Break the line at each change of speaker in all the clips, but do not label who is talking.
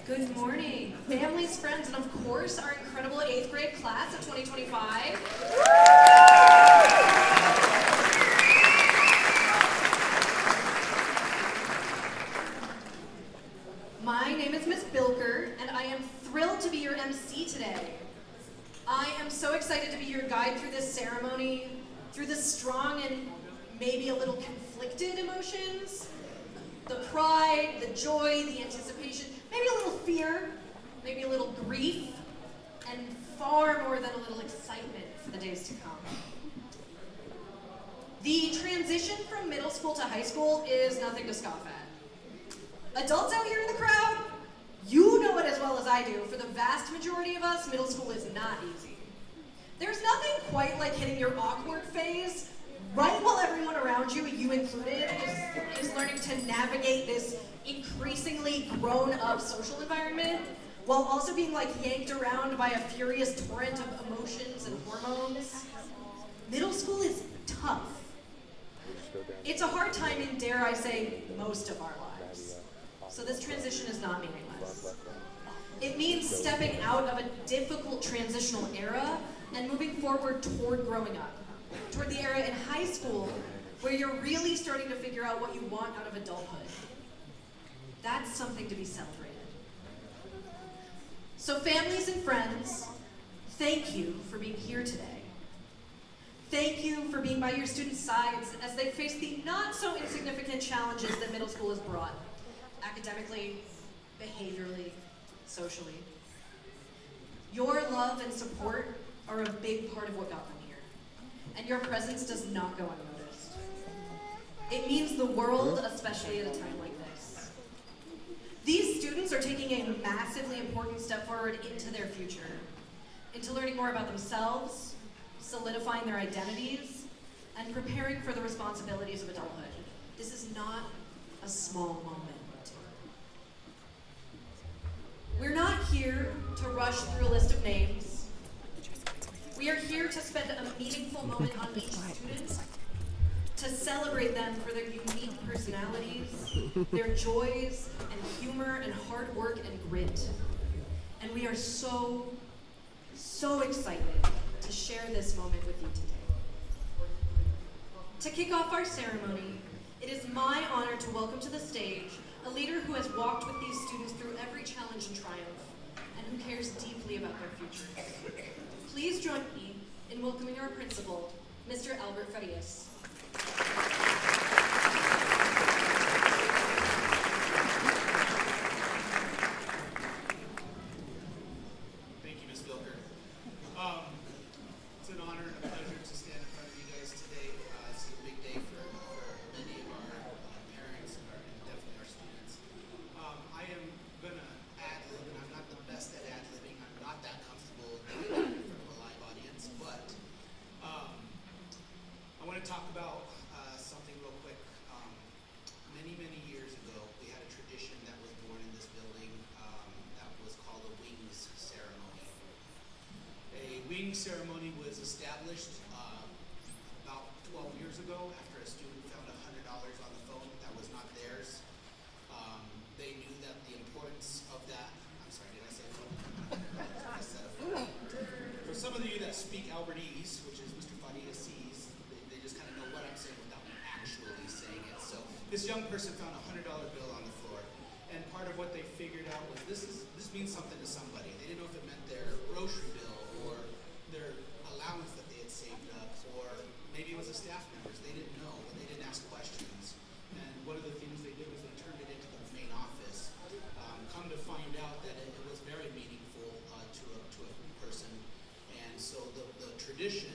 Good morning, families, friends, and of course, our incredible 8th grade class of 2025. My name is Miss Bilker, and I am thrilled to be your MC today. I am so excited to be your guide through this ceremony, through the strong and maybe a little conflicted emotions. The pride, the joy, the anticipation, maybe a little fear, maybe a little grief, and far more than a little excitement for the days to come. The transition from middle school to high school is nothing to scoff at. Adults out here in the crowd, you know it as well as I do. For the vast majority of us, middle school is not easy. There's nothing quite like hitting your awkward phase right while everyone around you, you included, is learning to navigate this increasingly grown-up social environment while also being like yanked around by a furious torrent of emotions and hormones. Middle school is tough. It's a hard time in, dare I say, most of our lives. So this transition is not meaningless. It means stepping out of a difficult transitional era and moving forward toward growing up. Toward the era in high school where you're really starting to figure out what you want out of adulthood. That's something to be celebrated. So families and friends, thank you for being here today. Thank you for being by your students' sides as they face the not so insignificant challenges that middle school has brought, academically, behaviorally, socially. Your love and support are a big part of what got them here. And your presence does not go unnoticed. It means the world, especially at a time like this. These students are taking a massively important step forward into their future, into learning more about themselves, solidifying their identities, and preparing for the responsibilities of adulthood. This is not a small moment. We're not here to rush through a list of names. We are here to spend a meaningful moment on each student, to celebrate them for their unique personalities, their joys and humor and hard work and grit. And we are so excited to share this moment with you today. To kick off our ceremony, it is my honor to welcome to the stage a leader who has walked with these students through every challenge and triumph, and who cares deeply about their futures. Please join me in welcoming our principal, Mr. Albert Farias.
Thank you, Ms. Bilker. It's an honor and a pleasure to stand in front of you guys today. This is a big day for many of our parents and definitely our students. I am going to ad-lib, and I'm not the best at ad-libbing. I'm not that comfortable in front of a live audience, but I want to talk about something real quick. Many years ago, we had a tradition that was born in this building that was called a wings ceremony. A wings ceremony was established about 12 years ago after a student found $100 on the phone that was not theirs. They knew that the importance of that. I'm sorry, did I say phone? I said a phone. For some of you that speak Albertese, which is Mr. Farias sees, they just kind of know what I'm saying without me actually saying it. So this young person found a $100 bill on the floor, and part of what they figured out was this means something to somebody. They didn't know if it meant their grocery bill or their allowance that they had saved up, or maybe it was a staff member's. They didn't know, and they didn't ask questions. And one of the things they did was they turned it into the main office. Come to find out that it was very meaningful to a person. And so the tradition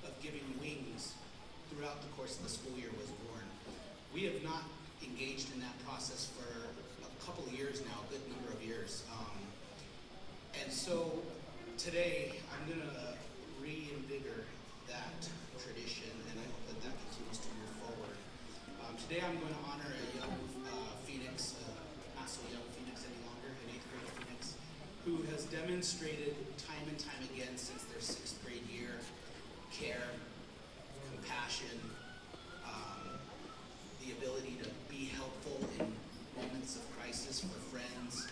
of giving wings throughout the course of the school year was born. We have not engaged in that process for a couple of years now, a good number of years. And so today I'm going to reinvigorate that tradition, and I hope that continues to move forward. Today I'm going to honor a young Phoenix, not so young Phoenix any longer, an 8th grade Phoenix, who has demonstrated time and time again since their 6th grade year care, compassion, the ability to be helpful in moments of crisis for friends,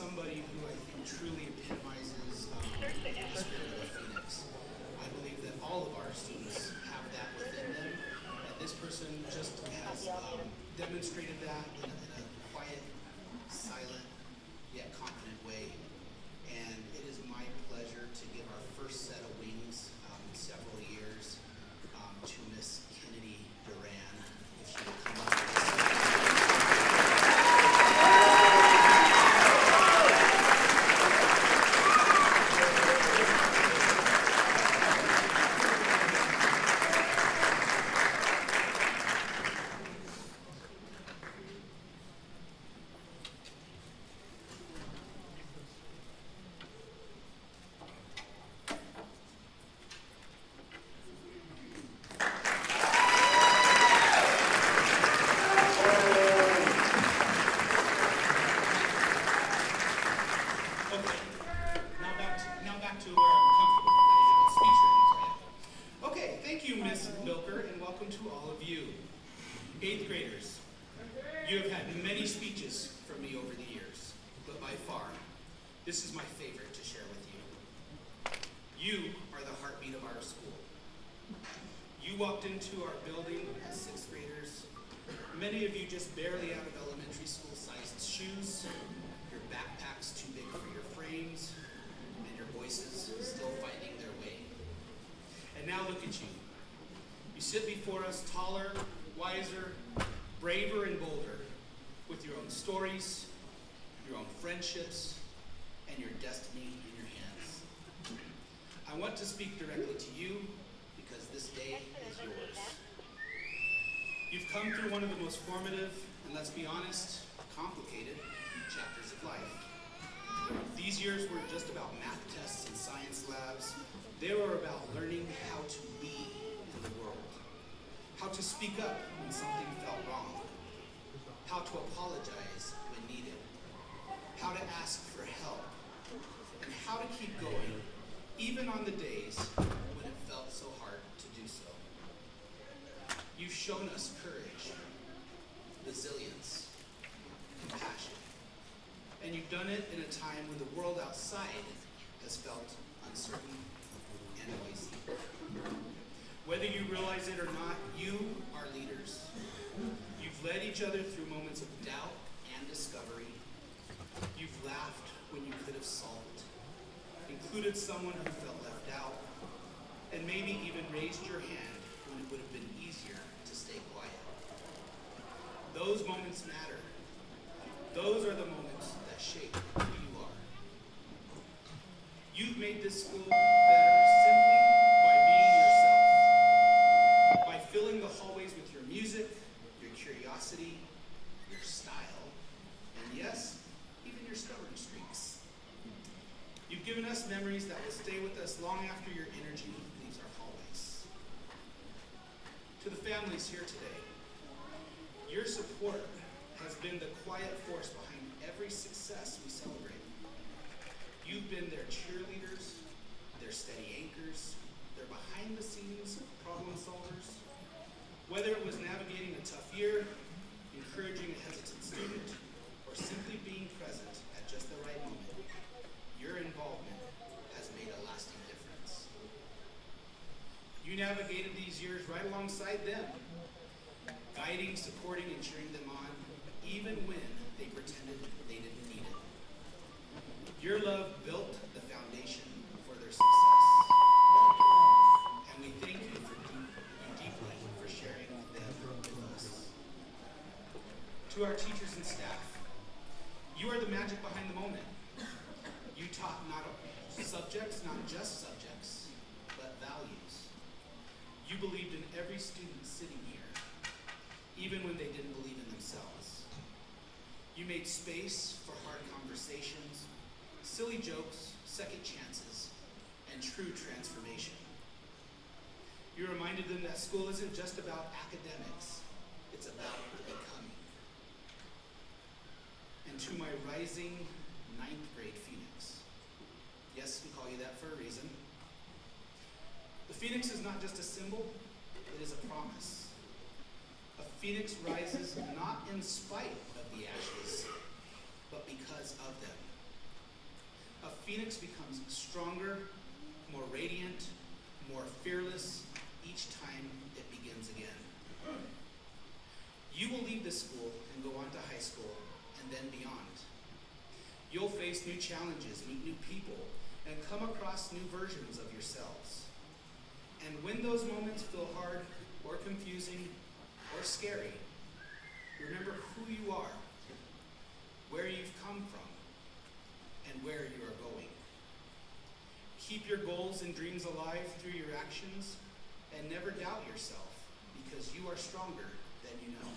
somebody who I think truly epitomizes the spirit of a phoenix. I believe that all of our students have that within them, and this person just has demonstrated that in a quiet, silent, yet confident way. And it is my pleasure to give our first set of wings in several years to Miss Kennedy Duran. If she would come up with this. Eighth graders, you have had many speeches from me over the years, but by far, this is my favorite to share with you. You are the heartbeat of our school. You walked into our building as sixth graders, many of you just barely out of elementary school sized shoes, your backpacks too big for your frames, and your voices still finding their way. And now look at you. You sit before us taller, wiser, braver, and bolder, with your own stories, your own friendships, and your destiny in your hands. I want to speak directly to you because this day is yours. You've come through one of the most formative, and let's be honest, complicated chapters of life. These years weren't just about math tests and science labs. They were about learning how to be in the world. How to speak up when something felt wrong, how to apologize when needed, how to ask for help, and how to keep going even on the days when it felt so hard to do so. You've shown us courage, resilience, compassion, and you've done it in a time when the world outside has felt uncertain and noisy. Whether you realize it or not, you are leaders. You've led each other through moments of doubt and discovery. You've laughed when you could have sulked, included someone who felt left out, and maybe even raised your hand when it would have been easier to stay quiet. Those moments matter. Those are the moments that shape who you are. You've made this school better simply by being yourself. By filling the hallways with your music, your curiosity, your style, and yes, even your stubborn streaks. You've given us memories that will stay with us long after your energy leaves our hallways. To the families here today, your support has been the quiet force behind every success we celebrate. You've been their cheerleaders, their steady anchors, their behind-the-scenes problem solvers. Whether it was navigating a tough year, encouraging a hesitant student, or simply being present at just the right moment, your involvement has made a lasting difference. You navigated these years right alongside them, guiding, supporting, and cheering them on, even when they pretended they didn't need it. Your love built the foundation for their success. And we thank you deeply for sharing them with us. To our teachers and staff, you are the magic behind the moment. You taught not subjects, not just subjects, but values. You believed in every student sitting here, even when they didn't believe in themselves. You made space for hard conversations, silly jokes, second chances, and true transformation. You reminded them that school isn't just about academics, it's about becoming. And to my rising 9th grade Phoenix, yes, we call you that for a reason. The Phoenix is not just a symbol, it is a promise. A Phoenix rises not in spite of the ashes, but because of them. Phoenix becomes stronger, more radiant, more fearless each time it begins again. You will leave this school and go on to high school and then beyond. You'll face new challenges, meet new people, and come across new versions of yourselves. And when those moments feel hard or confusing or scary, remember who you are, where you've come from, and where you are going. Keep your goals and dreams alive through your actions, and never doubt yourself, because you are stronger than you know.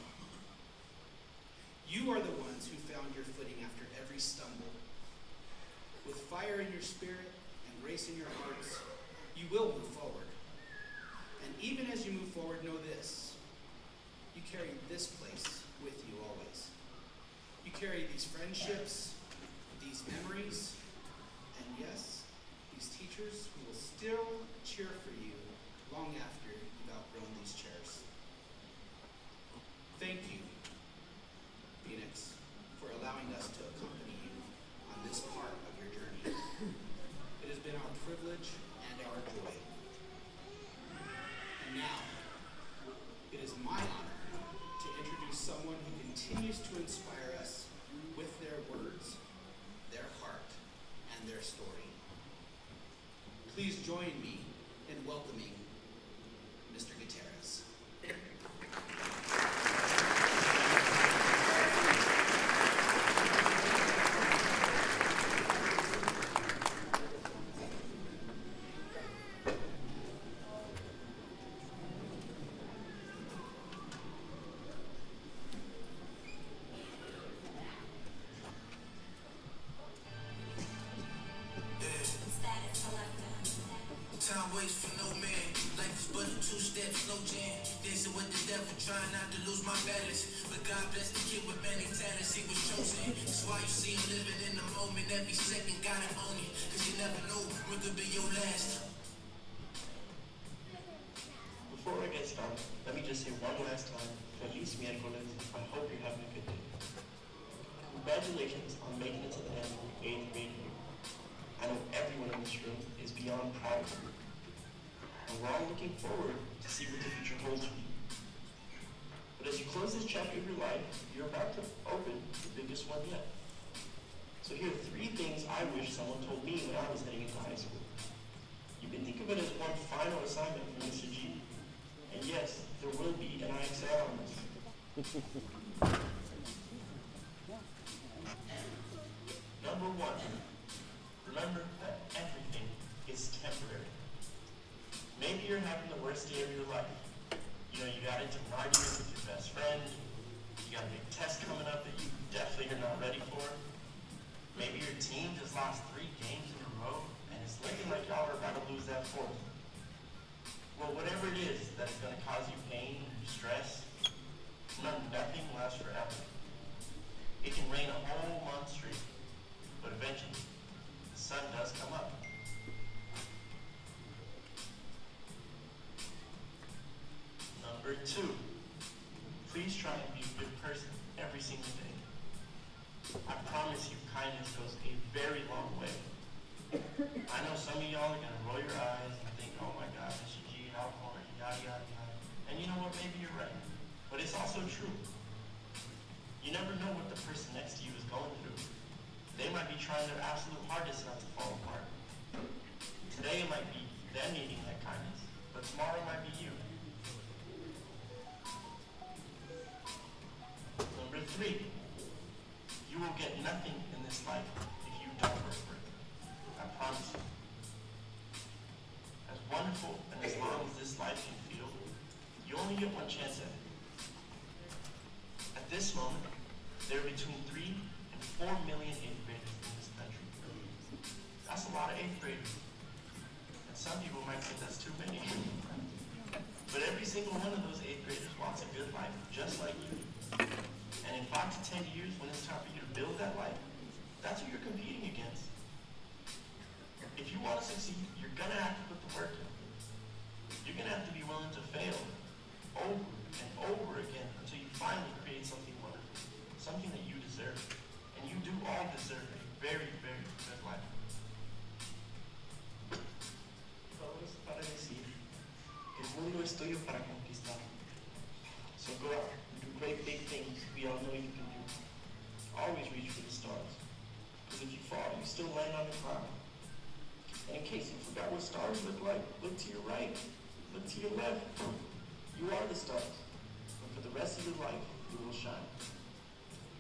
You are the ones who found your footing after every stumble. With fire in your spirit and grace in your hearts, you will move forward. And even as you move forward, know this: you carry this place with you always. You carry these friendships, these memories, and yes, these teachers who will still cheer for you long after you've outgrown these chairs. Thank you, Phoenix, for allowing us to accompany you on this part of your journey. It has been our privilege and our joy. And now, it is my honor to introduce someone who continues to inspire us with their words, their heart, and their story. Please join me in welcoming Mr. Gutierrez.
Time waits for no man. Life is but a two steps, no jam. Dancing with the devil, trying not to lose my balance. But God bless the kid with many talents, he was chosen. That's why you see him living in the moment. Every second, gotta own it. Cause you never know when could be your last.
Before I get started, let me just say one last time, feliz miércoles. I hope you're having a good day. Congratulations on making it to the end of the 8th grade year. I know everyone in this room is beyond proud of you. And we're all looking forward to see what the future holds for you. But as you close this chapter of your life, you're about to open the biggest one yet. So here are 3 things I wish someone told me when I was heading into high school. You can think of it as one final assignment from Mr. G. And yes, there will be an IXL on this. Number 1, remember that everything is temporary. Maybe you're having the worst day of your life. You know, you got into an argument with your best friend. You got a big test coming up that you definitely are not ready for. Maybe your team just lost 3 games in a row, and it's looking like y'all are about to lose that 4th. Well, whatever it is that is going to cause you pain and stress, remember, nothing lasts forever. It can rain a whole month straight, but eventually, the sun does come up. Number 2, please try and be a good person every single day. I promise you, kindness goes a very long way. I know some of y'all are going to roll your eyes and think, oh my God, Mr. G, how corny, yada, yada, yada. And you know what, maybe you're right. But it's also true. You never know what the person next to you is going through. They might be trying their absolute hardest not to fall apart. Today it might be them needing that kindness, but tomorrow it might be you. Number 3, you will get nothing in this life if you don't work for it. I promise you. As wonderful and as long as this life can feel, you only get one chance at it. At this moment, there are between 3 and 4 million 8th graders in this country. That's a lot of 8th graders. And some people might think that's too many. But every single one of those 8th graders wants a good life, just like you do. And in 5 to 10 years, when it's time for you to build that life, that's who you're competing against. If you want to succeed, you're going to have to put the work in. You're going to have to be willing to fail over and over again until you finally create something wonderful, something that you deserve. And you do all deserve a very, very good life. para conquistar. So go out and do great big things we all know you can do. Always reach for the stars. Because if you fall, you still land on the ground. And in case you forgot what stars look like, look to your right, look to your left. You are the stars. And for the rest of your life, you will shine.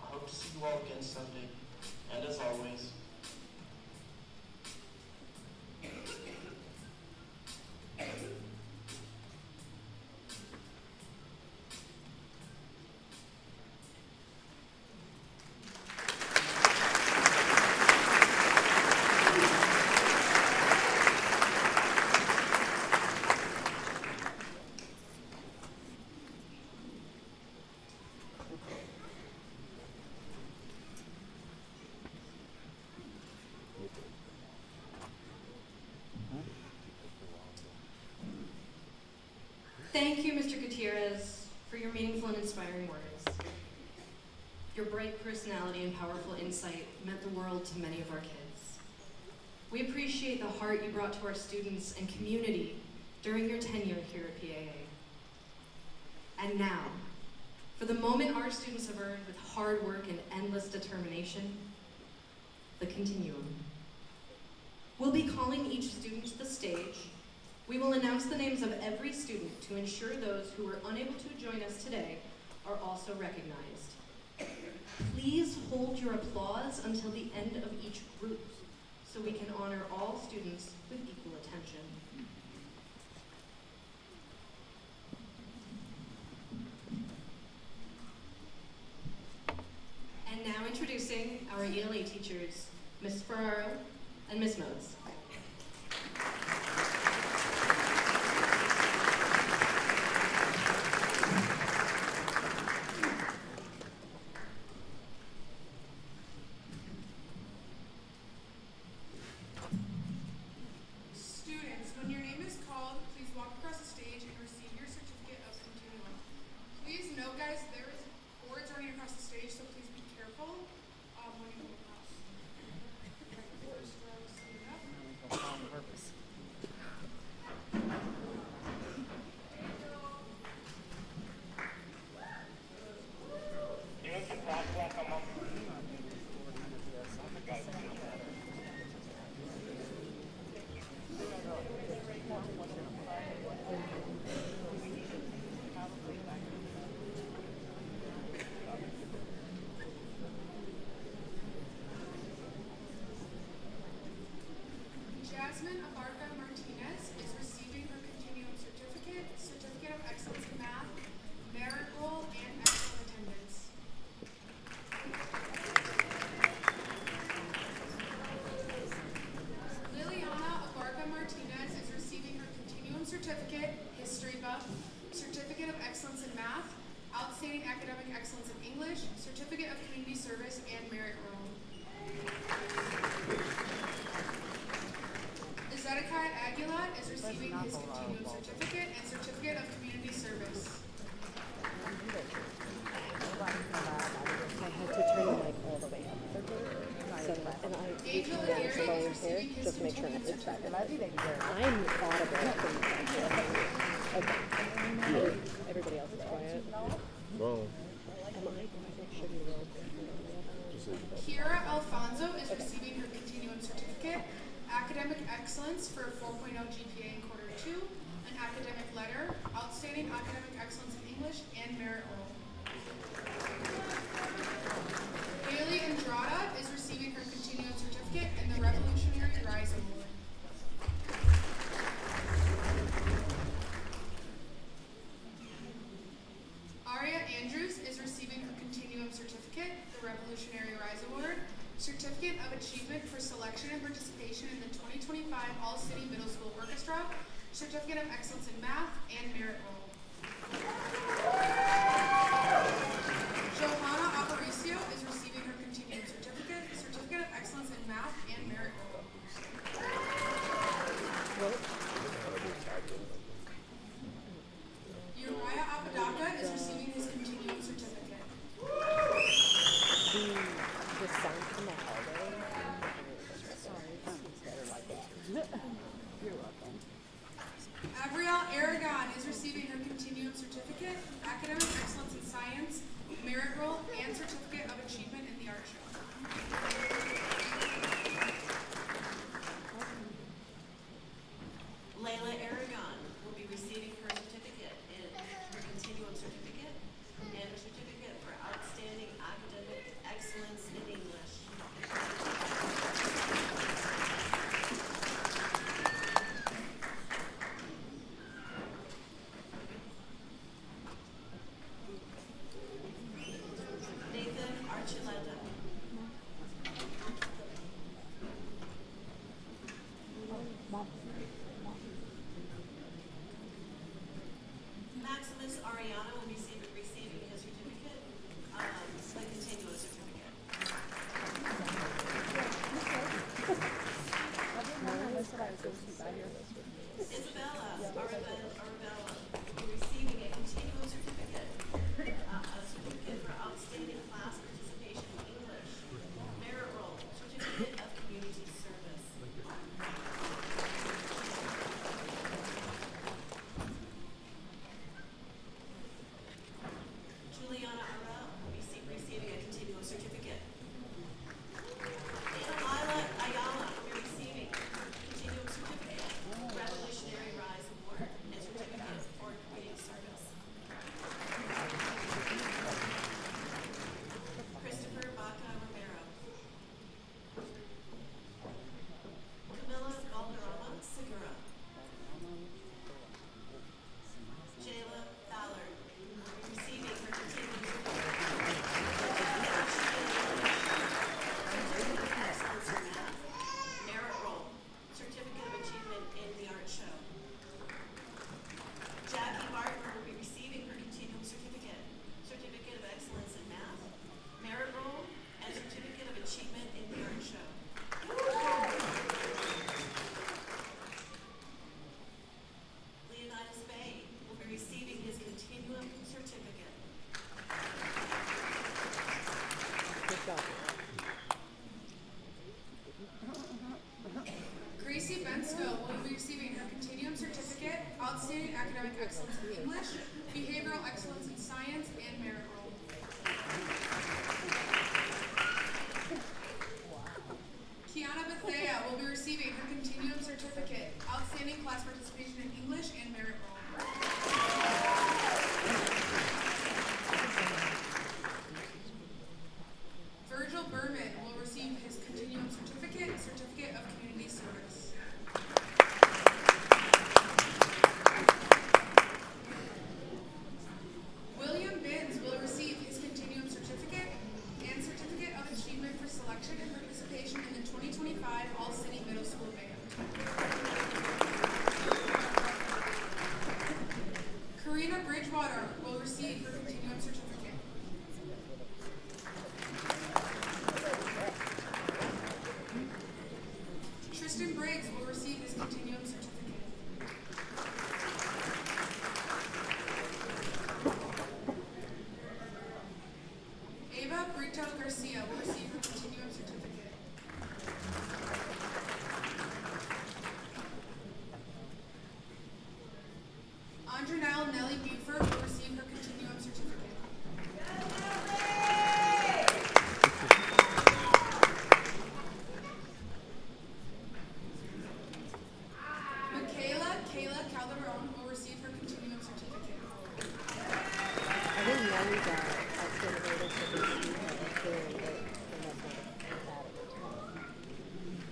I hope to see you all again someday. And as always,
Thank you, Mr. Gutierrez, for your meaningful and inspiring words. Your bright personality and powerful insight meant the world to many of our kids. We appreciate the heart you brought to our students and community during your tenure here at PAA. And now, for the moment our students have earned with hard work and endless determination, the Continuum. We'll be calling each student to the stage. We will announce the names of every student to ensure those who were unable to join us today are also recognized. Please hold your applause until the end of each group so we can honor all students with equal attention. And now introducing our ELA teachers, Ms. Ferraro and Ms. Modes.
Students, when your name is called, please walk across the stage and receive your certificate of continuum. Please note, guys, there is boards running across the stage, so please be careful when you go across. First row, stand up. Jasmine Abarca Martinez is receiving her continuum certificate, certificate of excellence in math, merit roll, and excellent attendance. Liliana Abarca Martinez is receiving her continuum certificate, history buff, certificate of excellence in math, outstanding academic excellence in English, certificate of community service, and merit roll. Zedekiah Aguilar is receiving his continuum certificate and certificate of community service.
I had to turn the mic all the way up. So, and I
Angel
down
Erie
slow
is
here,
receiving his
just make sure
continuum
it's back.
certificate.
I'm audible from the back here. Okay. Everybody else is quiet.
Well,
Am I quiet? Should be low.
Kira Alfonso is receiving her continuum certificate, academic excellence for 4.0 GPA in quarter 2, an academic letter, outstanding academic excellence in English, and merit roll. Haley Andrada is receiving her continuum certificate and the Revolutionary Rise Award. Aria Andrews is receiving her continuum certificate, the Revolutionary Rise Award, certificate of achievement for selection and participation in the 2025 All-City Middle School Orchestra, certificate of excellence in math, and merit roll. Johanna Aparicio is receiving her continuum certificate, certificate of excellence in math, and merit roll. Uriah Apodaca is receiving his continuum certificate.
The sound from the hallway. Sorry, it's better like it. You're welcome.
Abrielle Aragon is receiving her continuum Academic Excellence in Science, Merit Roll, and Certificate of Achievement in the Art Show.
Layla Aragon will be receiving her certificate in her Continuum certificate and a certificate for outstanding academic excellence in English. Nathan Archuleta. Maximus Ariana will be receiving his certificate, the Continuum certificate. Isabella Arabella will be receiving a Continuum certificate, a certificate for outstanding class participation in English, Merit Roll, Certificate of Community Service. Juliana Arel will be receiving a Continuum certificate. Lila Ayala will be receiving Continuum certificate, Revolutionary Rise Award, and certificate for community service. Christopher Baca Romero. Camila Valderrama Segura. Jayla Ballard will be receiving her Continuum certificate. Certificate of Excellence in Math, Merit Roll, Certificate of Achievement in the Art Show. Jackie Barton will be receiving her Continuum certificate, Certificate of Excellence in Math, Merit Roll, and Certificate of Achievement in the Art Show. Leonidas Bay will be receiving his Continuum certificate.
Good job.
Gracie Bensko will be receiving her Continuum certificate, Outstanding Academic Excellence in English, Behavioral Excellence in Science, and Merit Roll. Kiana Bethea will be receiving her Continuum certificate, Outstanding Class Participation in English, and Merit Roll. Virgil Berman will receive his Continuum certificate, Certificate of Community Service. William Binns will receive his Continuum certificate and Certificate of Achievement for selection and participation in the 2025 All-City Middle School Band. Karina Bridgewater will receive her Continuum certificate. Tristan Briggs will receive his Continuum certificate. Ava Brito Garcia will receive her Continuum certificate. Andronelle Nellie Buford will receive her Continuum certificate. Michaela Kayla Calderon will receive her Continuum certificate.
I didn't know we got outstanding leadership in very late, and that's not bad at the time.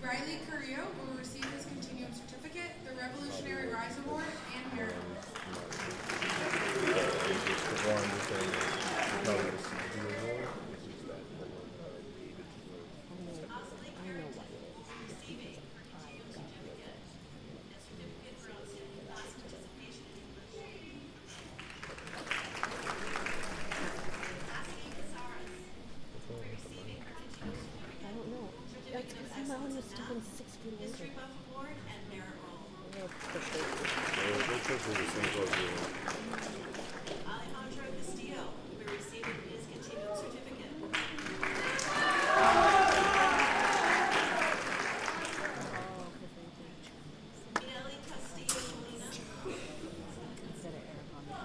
Riley Carrillo will receive his Continuum certificate, the Revolutionary Rise Award, and Merit Roll.
Osley Carrington will be receiving her Continuum certificate and certificate for outstanding class participation in English. Cassidy Casares will be receiving her Continuum certificate,
I don't know. That's
Certificate of
because Simone
Excellence
was
in
doing
Math,
6 feet
History
later.
Buff Award, and Merit Roll. Alejandro Castillo will be receiving his Continuum certificate. Mieli Castillo Molina
Instead of Eric on the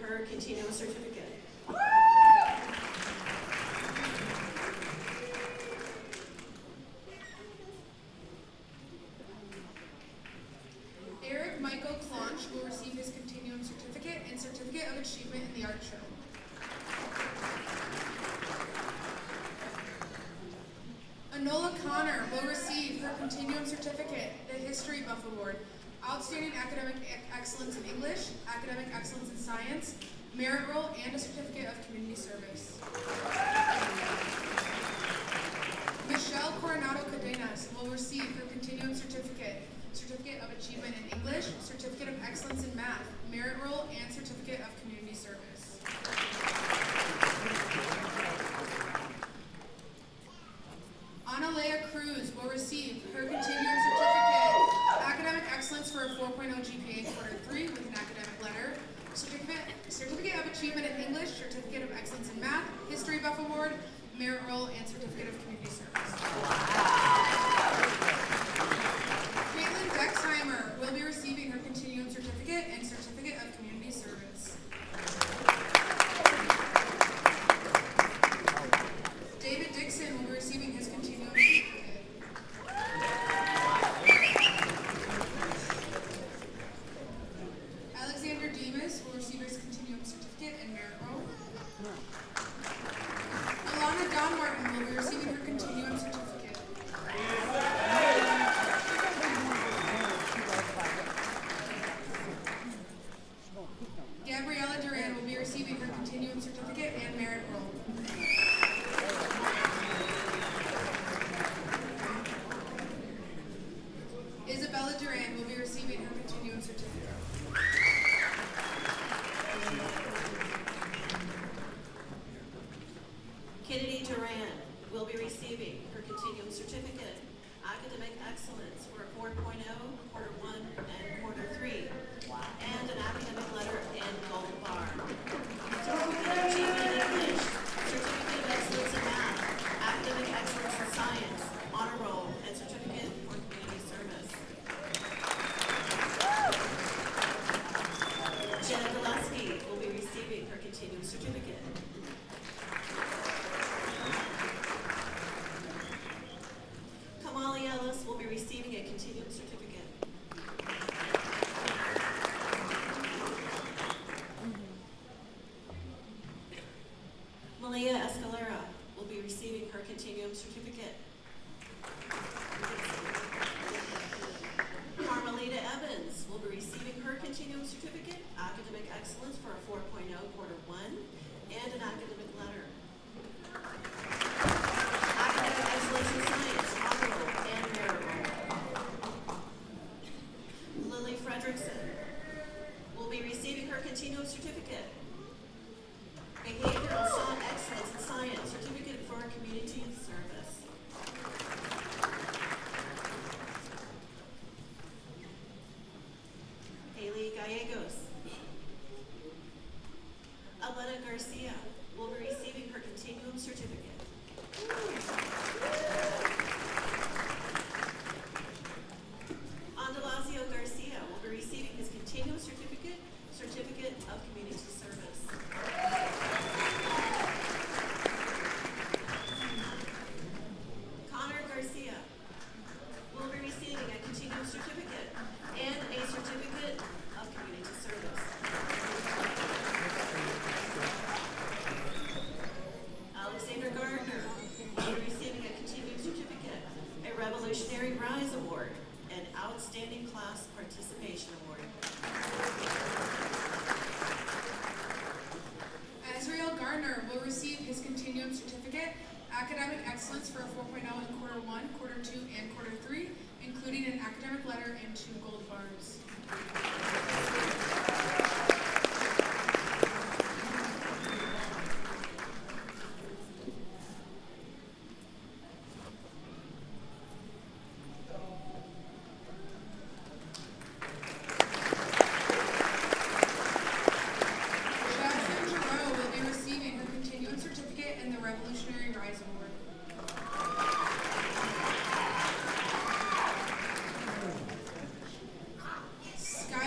her continuum certificate.
Eric Michael Claunch will receive his Continuum Certificate and Certificate of Achievement in the Art Show. Anola Connor will receive her Continuum Certificate, the History Buff Award, Outstanding Academic Excellence in English, Academic Excellence in Science, Merit Roll, and a Certificate of Community Service. Michelle Coronado Cadenas will receive her Continuum Certificate, Certificate of Achievement in English, Certificate of Excellence in Math, Merit Roll, and Certificate of Community Service. Analea Cruz will receive her Continuum Certificate, Academic Excellence for a 4.0 GPA quarter 3 with an academic letter, Certificate of Achievement in English, Certificate of Excellence in Math, History Buff Award, Merit Roll, and Certificate of Community Service. Caitlin Dexheimer will be receiving her Continuum Certificate and Certificate of Community Service. David Dixon will be receiving his Continuum Certificate. Alexander Demas will receive his Continuum Certificate and Merit Roll. Alana Don Martin will be receiving her Continuum Certificate. Gabriella Duran will be receiving her Continuum Certificate and Merit Roll. Isabella Duran will be receiving her Continuum Certificate.
Kennedy Duran will be receiving her Continuum Certificate, Academic Excellence for a 4.0, quarter 1, and quarter 3, and an academic letter and gold bar. Certificate of Achievement in English, Certificate of Excellence in Math, Academic Excellence in Science, Honor Roll, and Certificate for Community Service. Jenna Gillespie will be receiving her Continuum Certificate. Kamali Ellis will be receiving a Continuum Certificate. Malia Escalera will be receiving her Continuum Certificate. Carmelita Evans will be receiving her Continuum Certificate, Academic Excellence for a 4.0 quarter 1, and an academic letter. Academic Excellence in Science, Honor Roll, and Merit Roll. Lily Fredrickson will be receiving her Continuum Certificate. Behavioral Excellence in Science, Certificate for Community Service. Haley Gallegos. Alena Garcia will be receiving her Continuum Certificate. Andalazio Garcia will be receiving his Continuum Certificate, Certificate of Community Service. Connor Garcia will be receiving a Continuum Certificate and a Certificate of Community Service. Alexander Gardner will be receiving a Continuum Certificate, a Revolutionary Rise Award, and Outstanding Class Participation Award.
Azriel Gardner will receive his Continuum Certificate, Academic Excellence for a 4.0 in quarter 1, quarter 2, and quarter 3, including an academic letter and 2 gold bars. Jasmine Giroux will be receiving her Continuum Certificate and the Revolutionary Rise Award. Skylar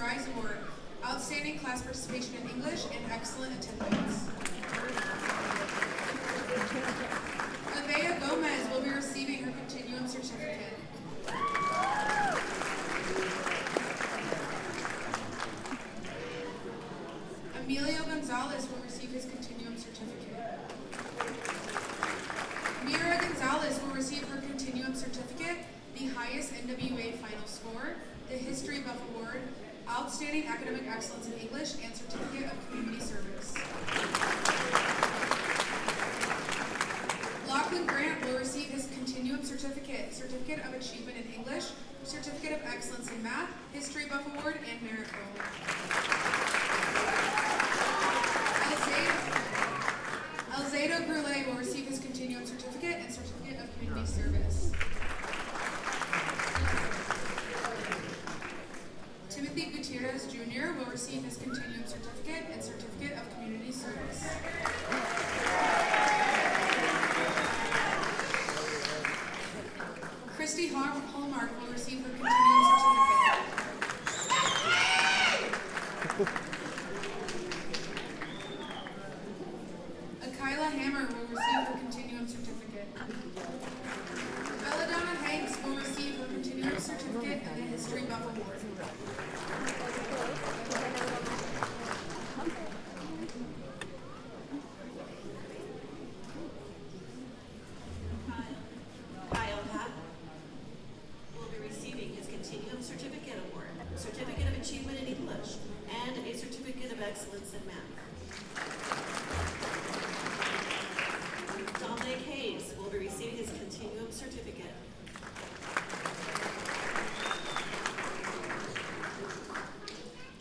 Rise Award, Outstanding Class Participation in English, and Excellent Attendance. Avea Gomez will be receiving her Continuum certificate. Emilio Gonzalez will receive his Continuum certificate. Mira Gonzalez will receive her Continuum certificate, the highest NWA final score, the History Buff Award, Outstanding Academic Excellence in English, and Certificate of Community Service. Lachlan Grant will receive his Continuum certificate, Certificate of Achievement in English, Certificate of Excellence in Math, History Buff Award, and Merit Roll. Alzado Brule will receive his Continuum certificate and Certificate of Community Service. Timothy Gutierrez Jr. will receive his Continuum certificate and Certificate of Community Service. Christy Hallmark will receive her Continuum certificate. Akila Hammer will receive her Continuum certificate. Belladonna Hanks will receive her Continuum certificate and the History Buff Award.
Kyle Pack will be receiving his Continuum Certificate Award, Certificate of Achievement in English, and a Certificate of Excellence in Math. Dominic Hayes will be receiving his Continuum Certificate.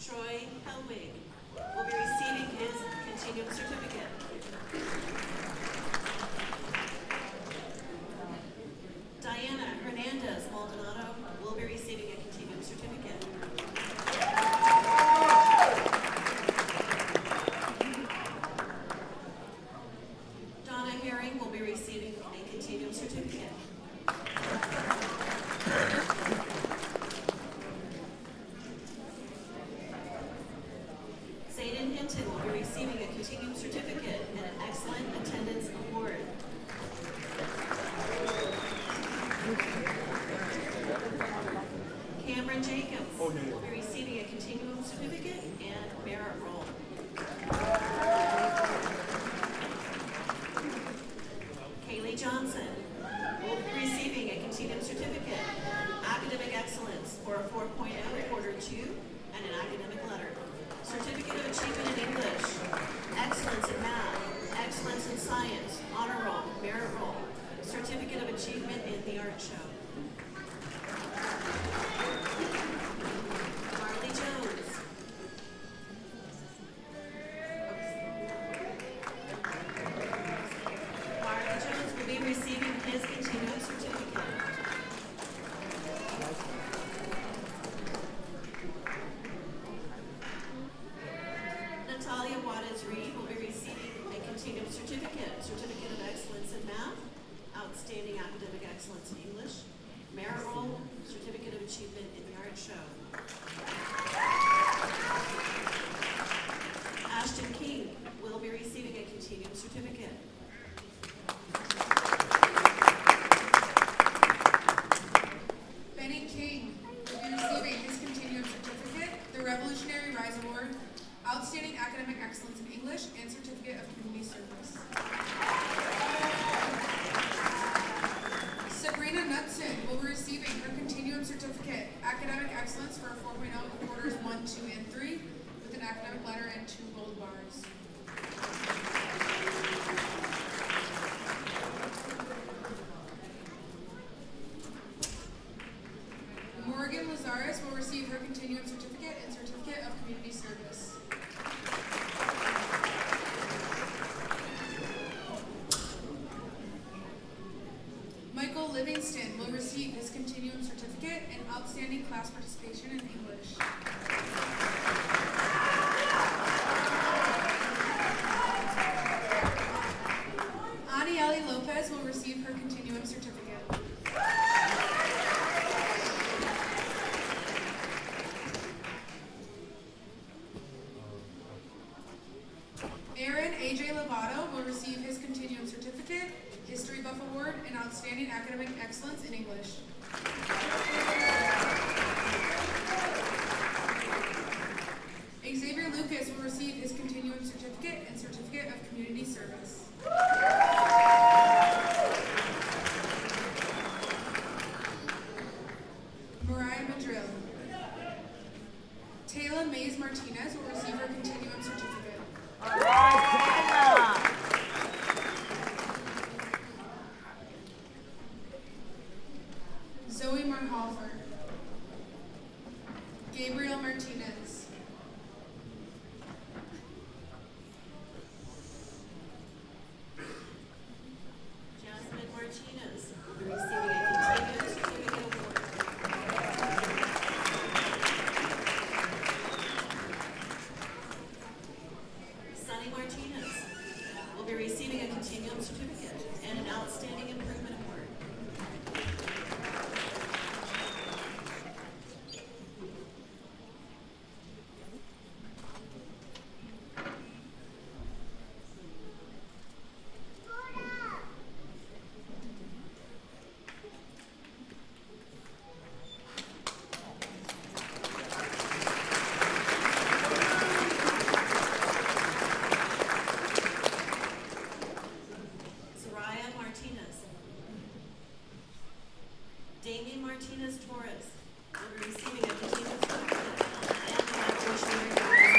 Troy Helwig will be receiving his Continuum Certificate. Diana Hernandez Maldonado will be receiving a Continuum Certificate. Donna Herring will be receiving a Continuum Certificate. Zayden Hinton will be receiving a Continuum Certificate and an Excellent Attendance Award. Cameron Jacobs will be receiving a Continuum Certificate and Merit Roll. Kaylee Johnson will be receiving a Continuum Certificate, Academic Excellence for a 4.0 Quarter 2 and an Academic Letter. Certificate of Achievement in English, Excellence in Math, Excellence in Science, Honor Roll, Merit Roll. Certificate of Achievement in the Art Show. Marley Jones. Marley Jones will be receiving his Continuum Certificate. Natalia Waters Reed will be receiving a Continuum Certificate, Certificate of Excellence in Math, Outstanding Academic Excellence in English, Merit Roll, Certificate of Achievement in the Art Show. Ashton King will be receiving a Continuum Certificate.
Benny King will be receiving his Continuum certificate, the Revolutionary Rise Award, Outstanding Academic Excellence in English, and Certificate of Community Service. Sabrina Knudsen will be receiving her Continuum certificate, Academic Excellence for a 4.0 in quarters 1, 2, and 3, with an academic letter and 2 gold bars. Morgan Lazares will receive her Continuum certificate and Certificate of Community Service. Michael Livingston will receive his Continuum certificate and Outstanding Class Participation in English. Anieli Lopez will receive her Continuum certificate. Mariah Madrill. Taylor Mays Martinez will receive her continuum certificate.
All right, Taylor.
Zoe Marhofer. Gabriel Martinez.
Jasmine Martinez will be receiving a continuum certificate award. Sunny Martinez will be receiving a continuum certificate and an outstanding improvement award. Soraya Martinez. Damien Martinez Torres will be receiving a continuum certificate and an evolutionary award.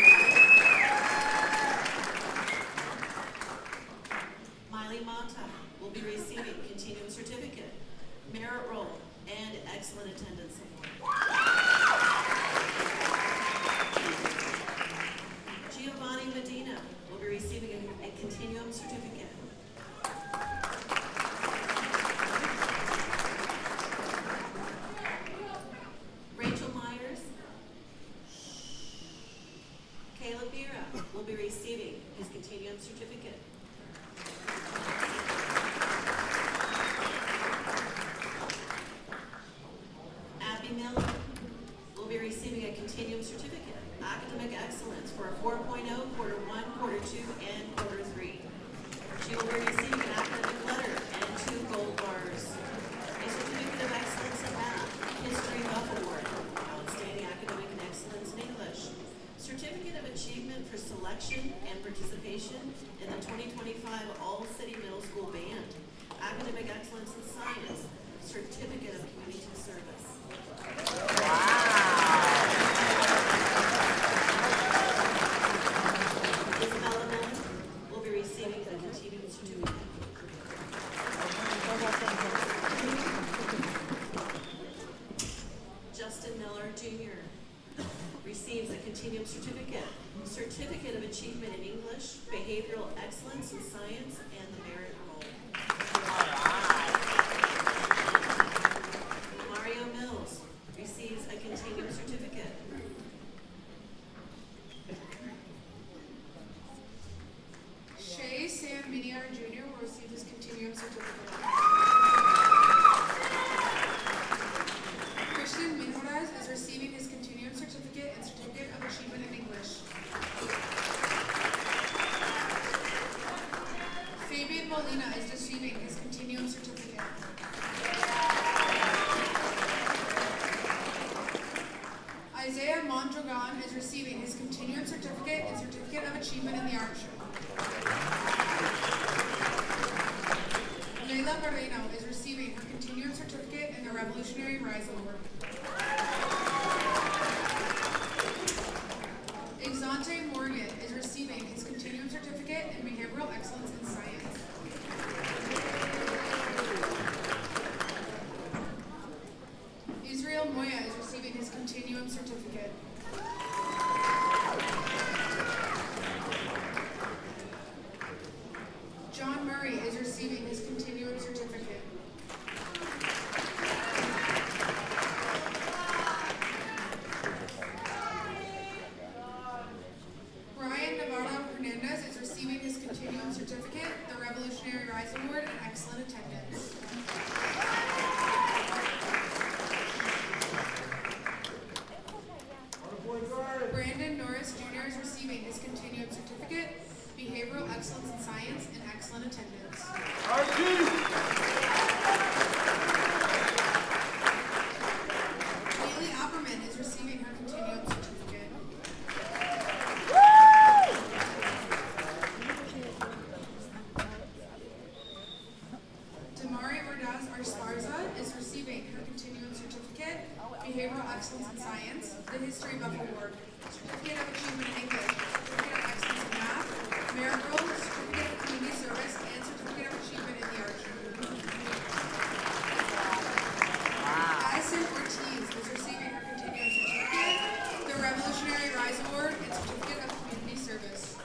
Miley Mata will be receiving continuum certificate, merit roll, and excellent attendance award. Giovanni Medina will be receiving a continuum certificate. Rachel Myers. Caleb Bira will be receiving his continuum certificate. Abby Miller will be receiving a continuum certificate, academic excellence for a 4.0, quarter 1, quarter 2, and quarter 3. She will be receiving an academic letter and 2 gold bars, a certificate of excellence in math, history buff award, outstanding academic and excellence in English, certificate of achievement for selection and participation in the 2025 All-City Middle School Band, academic excellence in science, certificate of community service. Isabella Miller will be receiving a continuum certificate. Justin Miller Jr. receives a continuum certificate, certificate of achievement in English, behavioral excellence in science, and the merit roll. Mario Mills receives a continuum certificate.
Shay Sam Miniar Jr. will receive his continuum certificate. Christian Minores is receiving his continuum certificate and certificate of achievement in English. Fabian Molina is receiving his continuum certificate. Isaiah Mondragon is receiving his continuum certificate and certificate of achievement in the art show. Leila Moreno is receiving her continuum certificate and the Revolutionary Rise Award. Exante Morgan is receiving his continuum certificate in behavioral excellence in science. Israel Moya is receiving his continuum certificate. John Murray is receiving his continuum certificate. Ryan Navarro Hernandez is receiving his continuum certificate, the Revolutionary Rise Award, and excellent attendance. Brandon Norris Jr. is receiving his continuum certificate, behavioral excellence in science, and excellent attendance. Haley Opperman is receiving her continuum certificate. Damari Ordaz Arsparza is receiving her continuum certificate, behavioral Behavioral Excellence in Science, the History Buff Award, Certificate of Achievement in English, Certificate of Excellence in Math, Merit Roll, Certificate of Community Service, and Certificate of Achievement in the Arts. Addison Ortiz is receiving her Continuum Certificate, the Revolutionary Rise Award, and Certificate of Community Service.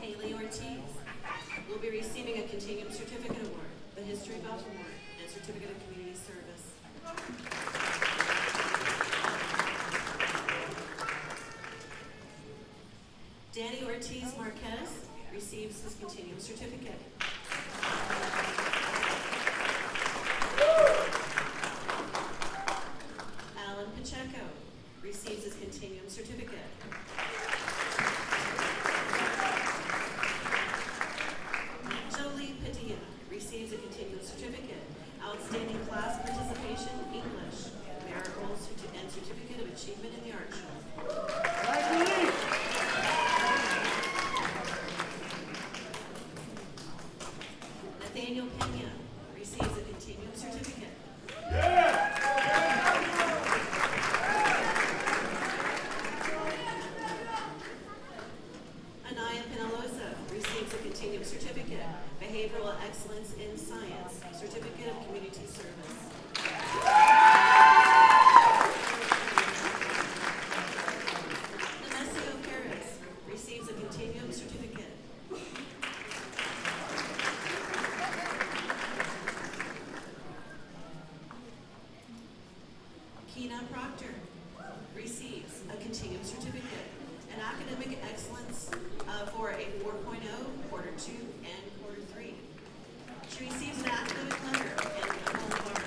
Haley Ortiz will be receiving a Continuum Certificate Award, the History Buff Award, and Certificate of Community Service. Danny Ortiz Marquez receives his Continuum Certificate. Alan Pacheco receives his Continuum Certificate. Jolie Padilla receives a Continuum Certificate. Outstanding Class Participation English, Merit Roll and Certificate of Achievement in the Arts. Nathaniel Pena receives a Continuum Certificate. Anaya Penaloza receives a Continuum Certificate, Behavioral Excellence in Science, Certificate of Community Service. Nemesio Perez receives a Continuum Certificate. Keena Proctor receives a Continuum Certificate, an academic excellence for a 4.0, quarter 2, and quarter 3. She receives an academic letter and a Boulevard,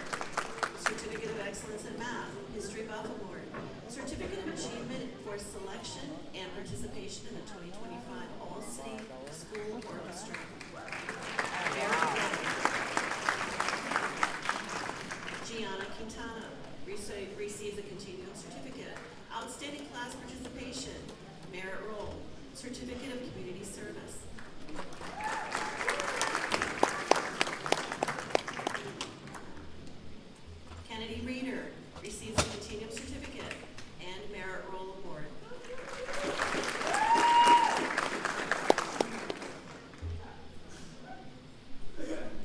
Certificate of Excellence in Math, History Buff Award, Certificate of Achievement for Selection and Participation in the 2025 All-City School Orchestra. Gianna Quintana receives a Continuum Certificate, Outstanding Class Participation, Merit Roll, Certificate of Community Service. Kennedy Reeder receives a Continuum Certificate and Merit Roll Award.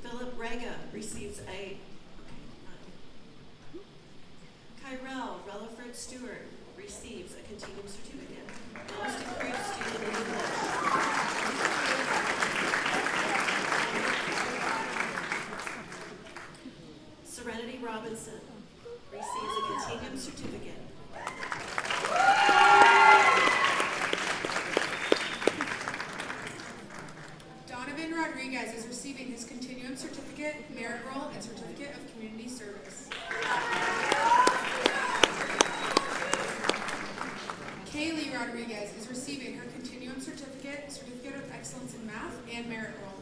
Philip Rega receives a Kyrell Relaford Stewart receives a Continuum Certificate, Most Improved Student in English. Serenity Robinson receives a Continuum Certificate.
Donovan Rodriguez is receiving his Continuum Certificate, Merit Roll, and Certificate of Community Service. Kaylee Rodriguez is receiving her Continuum Certificate, Certificate of Excellence in Math, and Merit Roll.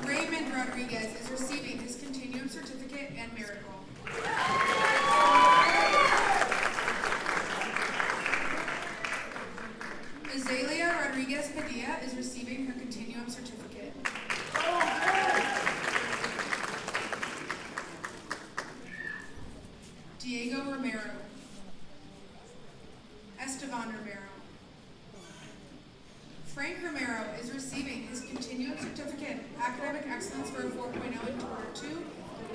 Raymond Rodriguez is receiving his Continuum Certificate and Merit Roll. Azalea Rodriguez Padilla is receiving her Continuum Certificate. Diego Romero. Esteban Romero. Frank Romero is receiving his Continuum Certificate, Academic Excellence for a 4.0 in quarter 2,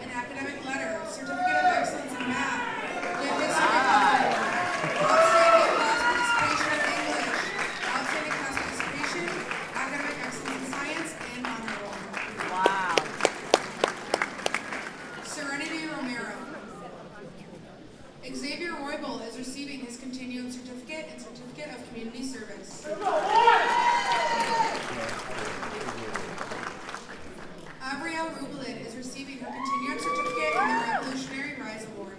an academic letter, Certificate of Excellence in Math, the History of Outstanding Class Participation in English, Outstanding Class Participation, Academic Excellence in Science, and Honor Roll.
Wow.
Serenity Romero. Xavier Roybal is receiving his Continuum Certificate and Certificate of Community Service. Abrielle Rubalid is receiving her Continuum Certificate and the Revolutionary Rise Award.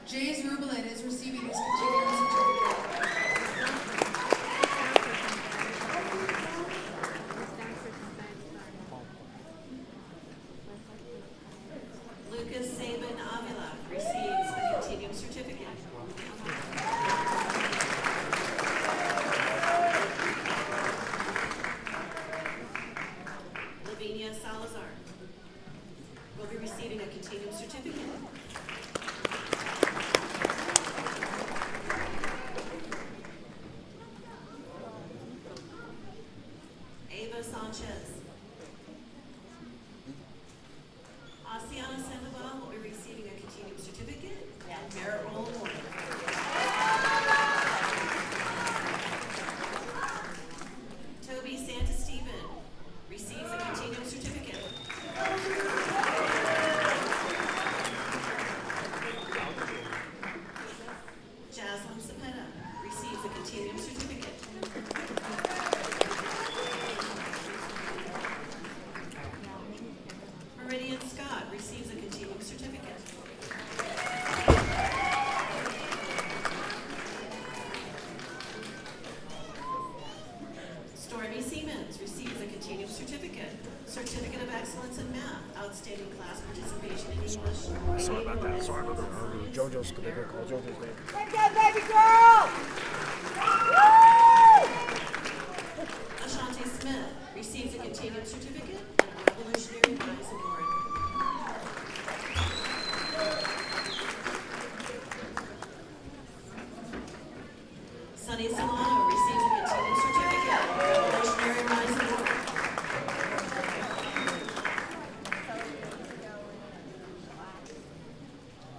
Jays Rubalid is receiving his Continuum Certificate.
Leona Sanchez. Asiana Sandoval will be receiving a Continuum certificate and Merit Roll Award. Toby Santa Stephen receives a Continuum certificate. Jaslyn Cepeda receives a Continuum certificate. Meridian Scott receives a Continuum certificate. Stormy Siemens receives a Continuum certificate. Certificate of Excellence in Math, Outstanding Class Participation in English.
Sorry about that. JoJo's gonna go call JoJo's name.
Good job, baby girl!
Ashanti Smith receives a Continuum certificate and a Revolutionary Prize Award. Sunny Solano receives a Continuum certificate and a Revolutionary Prize Award.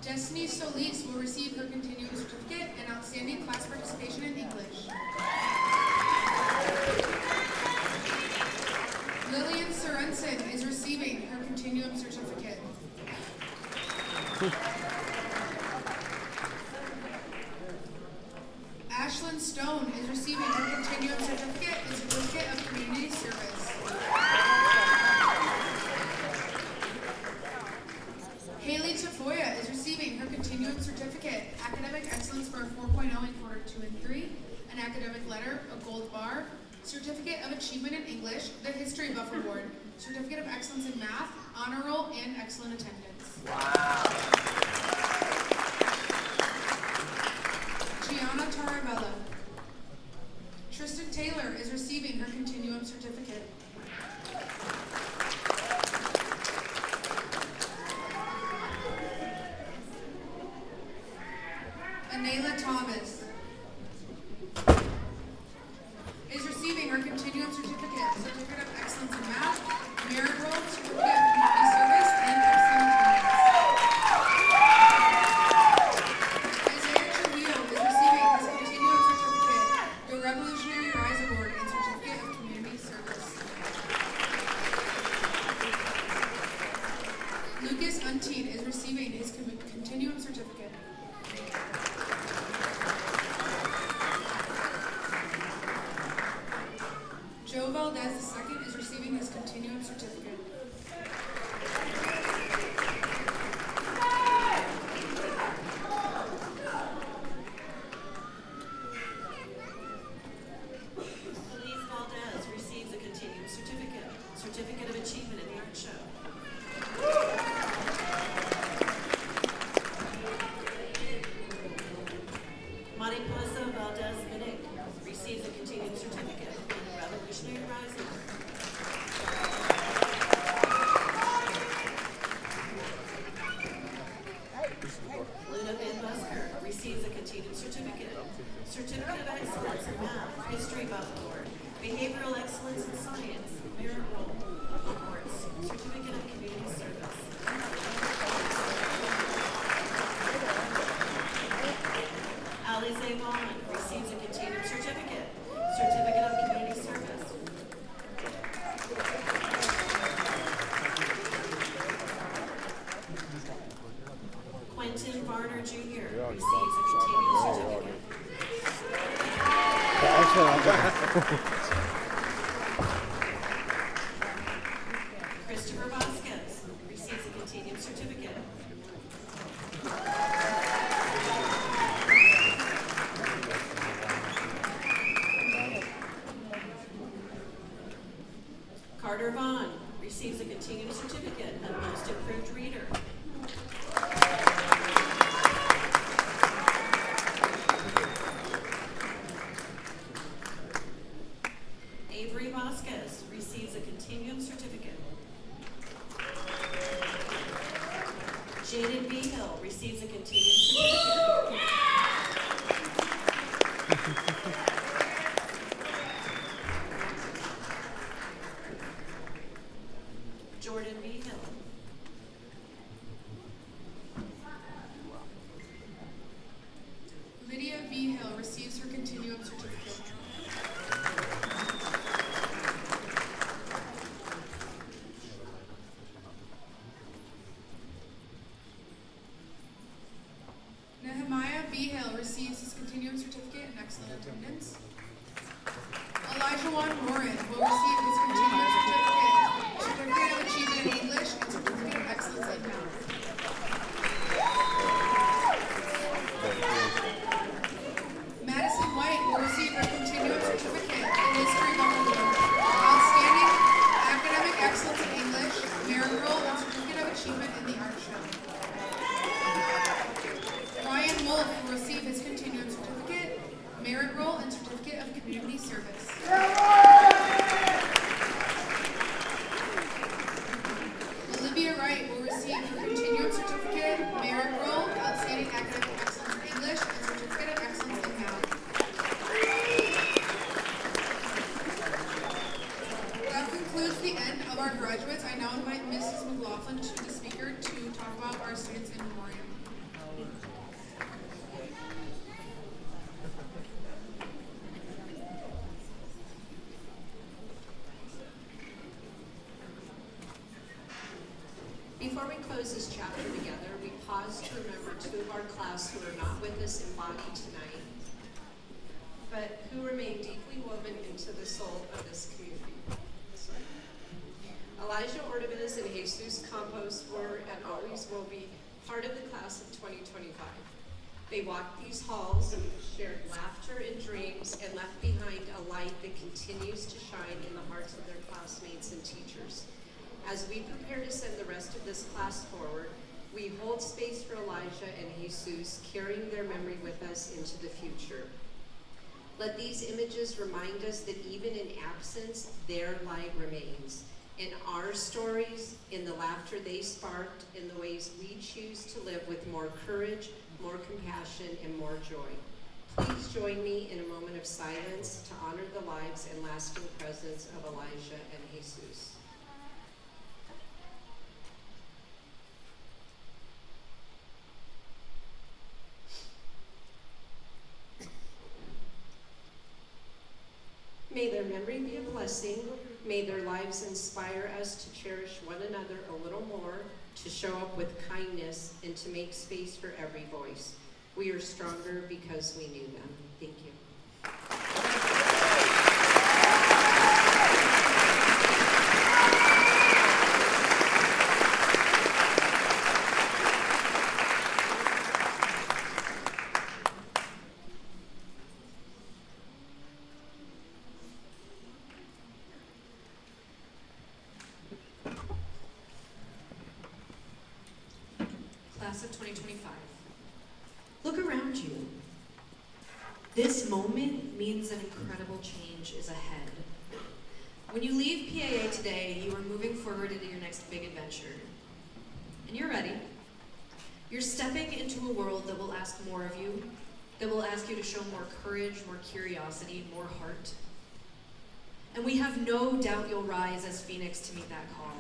Destiny Solis will receive her Continuum certificate and outstanding class participation in English. Lillian Sorensen is receiving her Continuum certificate. Ashlyn Stone is receiving her Continuum certificate and certificate of community service. Haley Tafoya is receiving her Continuum certificate, academic excellence for a 4.0 in quarter 2 and 3, an academic letter, a gold bar, certificate of achievement in English, the History Buff Award, certificate of excellence in math, honor roll, and excellent attendance. Gianna Taravella. Tristan Taylor is receiving her Continuum certificate. Anela Thomas is receiving her Continuum certificate, certificate of excellence in math, merit roll, certificate of community service, and excellent attendance. Isaiah Trujillo is receiving his Continuum certificate, the Revolutionary Rise Award, and certificate of community service. Lucas Unteed is receiving his Continuum certificate. Joe Valdez II is receiving his Continuum certificate.
Elise Valdez receives a Continuum certificate, certificate of achievement in the art show. Mariposa Valdez Benick receives a Continuum certificate and a Revolutionary Rise Award. Luna Van Busker receives a Continuum certificate, certificate of excellence in math, history buff award, behavioral excellence in science, merit roll awards, certificate of community service. Alize Vaughn receives a Continuum certificate, certificate of community service. Quentin Varner Jr. receives a Continuum certificate. Christopher Vasquez receives a Continuum certificate. Carter Vaughn receives a Continuum certificate and Most Improved Reader. Avery Vasquez receives a Continuum certificate. Jaden Behill receives a Continuum certificate.
our graduates, I now invite Mrs. McLaughlin to the speaker to talk about our students in memoriam.
Before we close this chapter together, we pause to remember two of our class who are not with us in body tonight, but who remain deeply woven into the soul of this community. Elijah Ordovez and Jesus Campos were and always will be part of the class of 2025. They walked these halls, shared laughter and dreams, and left behind a light that continues to shine in the hearts of their classmates and teachers. As we prepare to send the rest of this class forward, we hold space for Elijah and Jesus, carrying their memory with us into the future. Let these images remind us that even in absence, their light remains. In our stories, in the laughter they sparked, in the ways we choose to live with more courage, more compassion, and more joy. Please join me in a moment of silence to honor the lives and lasting presence of Elijah and Jesus. May their memory be a blessing. May their lives inspire us to cherish one another a little more, to show up with kindness, and to make space for every voice. We are stronger because we knew them. Thank you. Class of 2025. Look around you. This moment means an incredible change is ahead. When you leave PAA today, you are moving forward into your next big adventure. And you're ready. You're stepping into a world that will ask more of you, that will ask you to show more courage, more curiosity, more heart. And we have no doubt you'll rise as Phoenix to meet that call.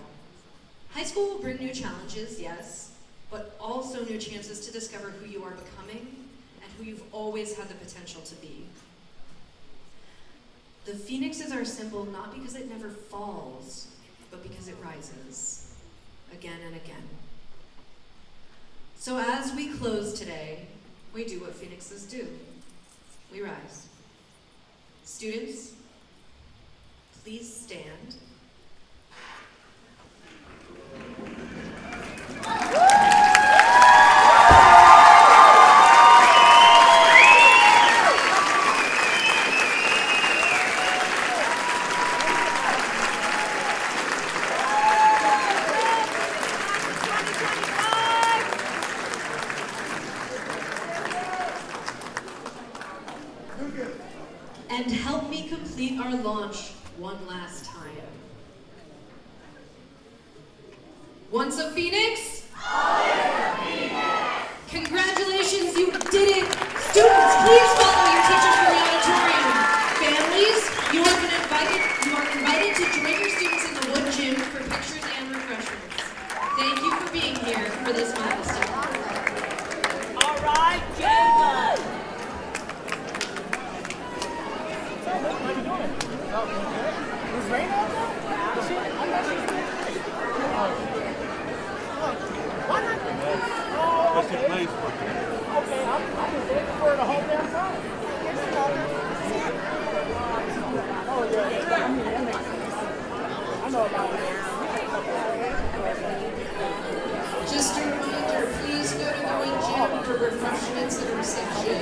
High school will bring new challenges, yes, but also new chances to discover who you are becoming and who you've always had the potential to be. The Phoenix is our symbol not because it never falls, but because it rises again and again. So as we close today, we do what Phoenixes do. We rise. Students, please stand. And help me complete our launch one last time. Once a Phoenix? Always a Phoenix! Congratulations, you did it! Students, please follow your teachers from the auditorium. Families, you are invited to join your students in the wood gym for pictures and refreshments. Thank you for being here for this milestone.
All right, Jacob.
Was rain out there? Is she? I thought she was there. Why not? Oh, okay. Okay, I'm just waiting for her the whole damn time. Oh, yeah. I know about it.
Just a reminder, please go to the wood gym for refreshments and reception.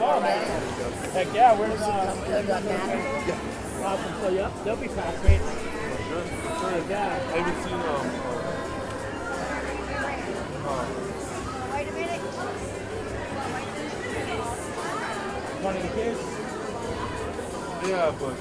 Oh, man. Heck yeah, where's awesome. So, yep, they'll be fast, great. Sure. Yeah.
I haven't seen
Wait a minute.
One of the kids?
yeah, but